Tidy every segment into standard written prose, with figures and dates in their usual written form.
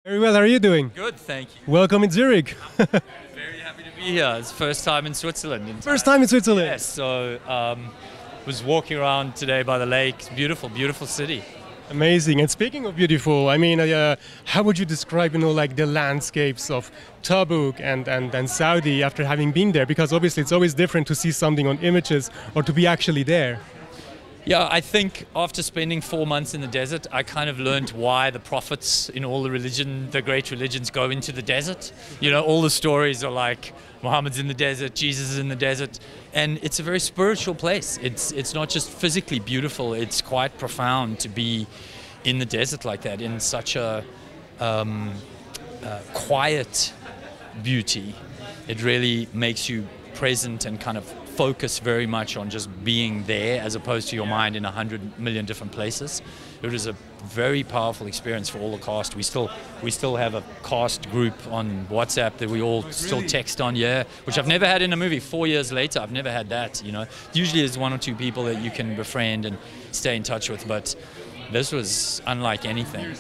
Very well, how are you doing? Good, thank you. Welcome in Zurich. Very happy to be here. It's first time in Switzerland. First time in Switzerland? Yes, so was walking around today by the lake. It's beautiful, beautiful city. Amazing. And speaking of beautiful, I mean, how would you describe, like the landscapes of Tabuk and Saudi after having been there? Because obviously it's always different to see something on images or to be actually there. Yeah, I think after spending 4 months in the desert, I kind of learned why the prophets in all the great religions go into the desert. You know, all the stories are like Muhammad's in the desert, Jesus is in the desert, and it's a very spiritual place. It's not just physically beautiful, it's quite profound to be in the desert like that, in such a quiet beauty. It really makes you present and kind of focus very much on just being there as opposed to your mind in 100 million different places. It was a very powerful experience for all the cast. We still have a cast group on WhatsApp that we all still text on, which I've never had in a movie. 4 years later, I've never had that, Usually there's one or two people that you can befriend and stay in touch with, but this was unlike anything.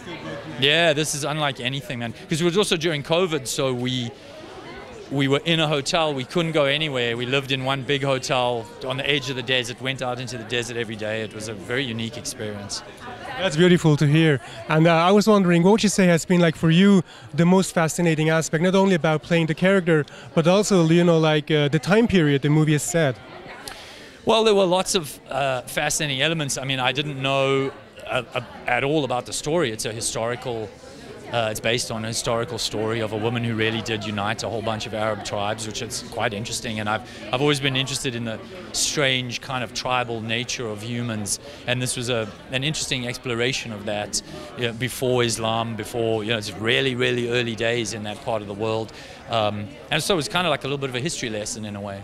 Yeah, this is unlike anything, man. Because it was also during COVID, so we were in a hotel, we couldn't go anywhere. We lived in one big hotel on the edge of the desert, went out into the desert every day. It was a very unique experience. That's beautiful to hear. And I was wondering, what would you say has been like for you the most fascinating aspect, not only about playing the character, but also, the time period the movie is set? Well, there were lots of fascinating elements. I mean, I didn't know at all about the story. It's based on a historical story of a woman who really did unite a whole bunch of Arab tribes, which is quite interesting. And I've always been interested in the strange kind of tribal nature of humans. And this was an interesting exploration of that before Islam, it's really, really early days in that part of the world. And so it was kind of like a little bit of a history lesson in a way.